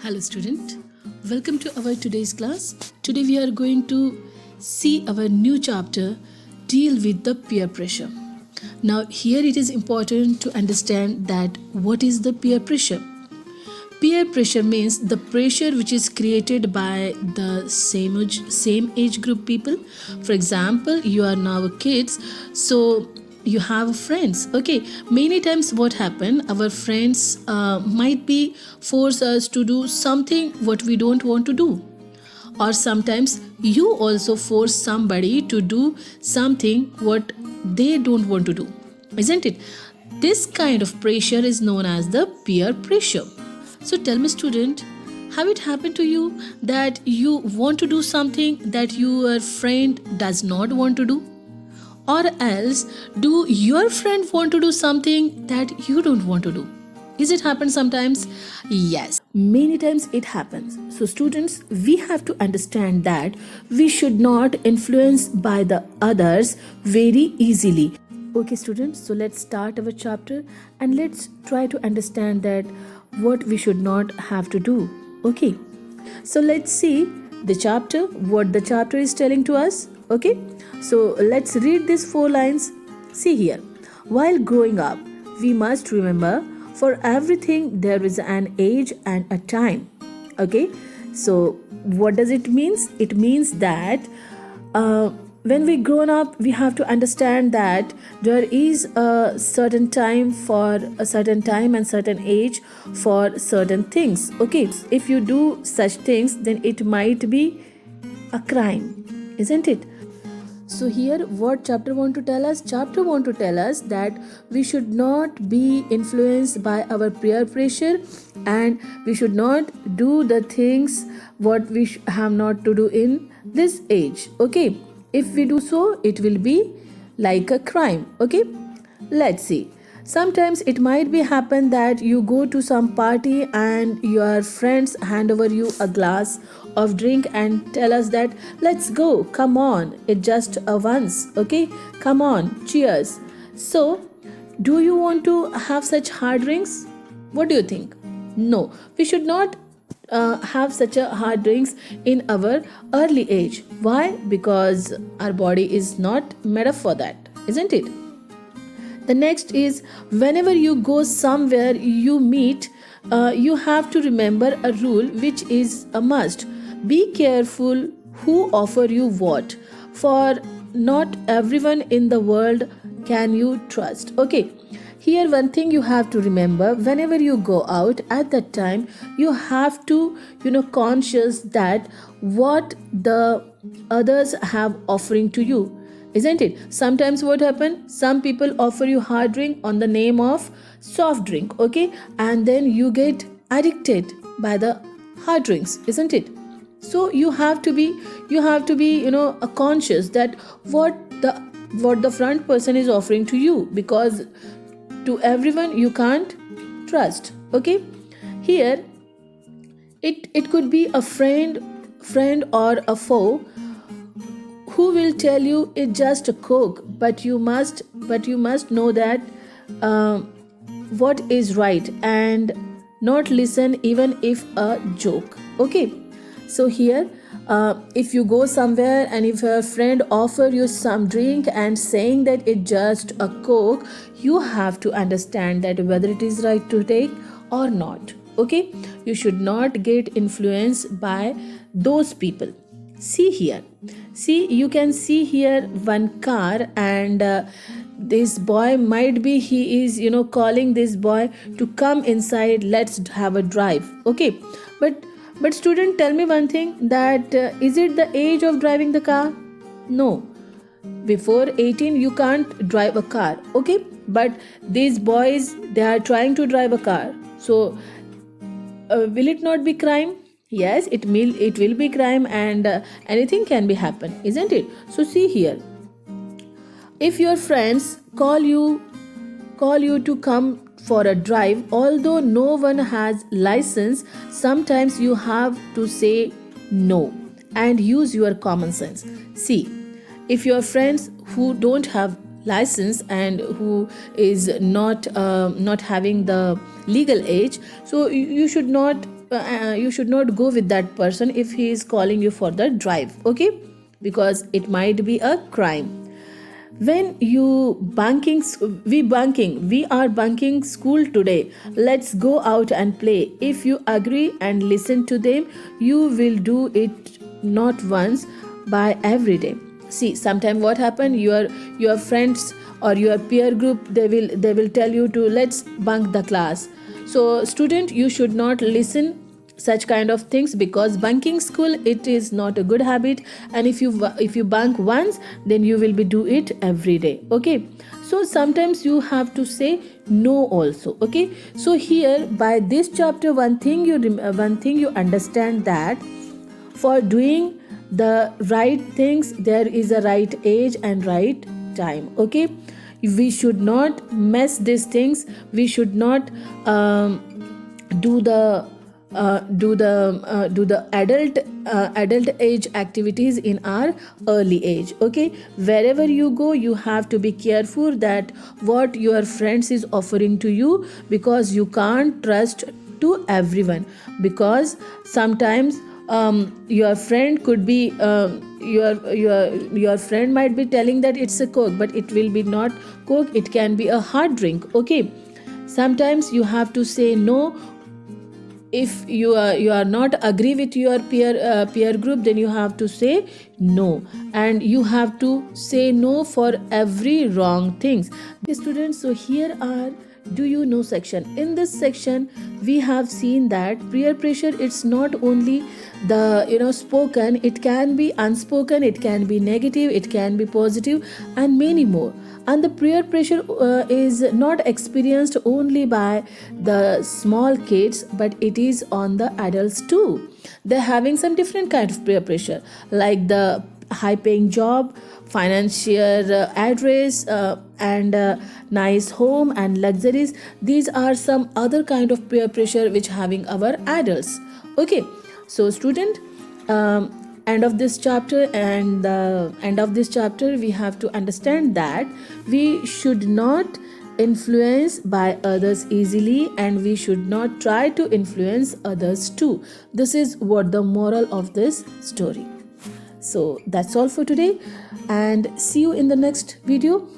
Hello student, welcome to our today's class. Today we are going to see our new chapter, deal with the peer pressure. Now here it is important to understand that what is the peer pressure. Peer pressure means the pressure which is created by the same age group people. For example, you are now kids, so you have friends. Okay, many times what happen, our friends might be force us to do something what we don't want to do, or sometimes you also force somebody to do something what they don't want to do, isn't it? This kind of pressure is known as the peer pressure. So tell me student, have it happened to you that you want to do something that your friend does not want to do? Or else, do your friend want to do something that you don't want to do? Is it happen sometimes? Yes, many times it happens. So students, we have to understand that we should not influence by the others very easily. Okay students, so let's start our chapter and let's try to understand that what we should not have to do. Okay, so let's see the chapter, what the chapter is telling to us. Okay, so let's read these 4 lines. See here. While growing up, we must remember for everything there is an age and a time. Okay, so what does it means? It means that when we grown up, we have to understand that there is a certain time for a certain time and certain age for certain things. Okay, if you do such things, then it might be a crime, isn't it? So here what chapter want to tell us? Chapter want to tell us that we should not be influenced by our peer pressure and we should not do the things what we have not to do in this age. Okay, if we do so, it will be like a crime. Okay, let's see. Sometimes it might be happen that you go to some party and your friends hand over you a glass of drink and tell us that let's go, come on, it just a once. Okay, come on, cheers. So do you want to have such hard drinks? What do you think? No, we should not have such a hard drinks in our early age. Why? Because our body is not made up for that, isn't it? The next is, whenever you go somewhere you meet, you have to remember a rule which is a must. Be careful who offer you what, for not everyone in the world can you trust. Okay, here one thing you have to remember, whenever you go out at that time, you have to conscious that what the others have offering to you, isn't it? Sometimes what happen, some people offer you hard drink on the name of soft drink. Okay, and then you get addicted by the hard drinks, isn't it? So you have to be a conscious that what the front person is offering to you, because to everyone you can't trust. Okay, here it could be a friend or a foe who will tell you it's just a coke, but you must know that what is right and not listen even if a joke. Okay, so here if you go somewhere and if a friend offer you some drink and saying that it's just a coke, you have to understand that whether it is right to take or not. Okay, you should not get influenced by those people. See here, you can see here one car, and this boy might be he is calling this boy to come inside, let's have a drive. Okay, but student, tell me one thing, that is it the age of driving the car? No, before 18 you can't drive a car. Okay, but these boys, they are trying to drive a car, so will it not be crime? Yes, it will be crime, and anything can be happen, isn't it? So see here, if your friends call you to come for a drive, although no one has license, sometimes you have to say no and use your common sense. See, if your friends who don't have license and who is not having the legal age, so you should not not go with that person if he is calling you for the drive, okay, because it might be a crime. When you we are bunking school today, let's go out and play. If you agree and listen to them, you will do it not once by every day. See, sometime what happen, your friends or your peer group, they will tell you to let's bunk the class. So student, you should not listen such kind of things, because bunking school, it is not a good habit. And if you bunk once, then you will be do it every day, okay. So sometimes you have to say no also, okay. So here by this chapter, one thing you understand, that for doing the right things, there is a right age and right time, okay. We should not mess these things. We should not do the adult age activities in our early age, okay. Wherever you go, you have to be careful that what your friends is offering to you, because you can't trust to everyone, because sometimes your friend could be your friend might be telling that it's a coke, but it will be not coke, it can be a hard drink, okay. Sometimes you have to say no. If you are not agree with your peer group, then you have to say no, and you have to say no for every wrong things. Okay, students, so here are do you know section. In this section, we have seen that peer pressure, it's not only the spoken, it can be unspoken, it can be negative, it can be positive, and many more. And the peer pressure is not experienced only by the small kids, but it is on the adults too. They're having some different kind of peer pressure, like the high paying job, financial address, and nice home and luxuries. These are some other kind of peer pressure which having our adults, okay. So student, end of this chapter, and the end of this chapter, we have to understand that we should not influence by others easily, and we should not try to influence others too. This is what the moral of this story. So that's all for today, and see you in the next video.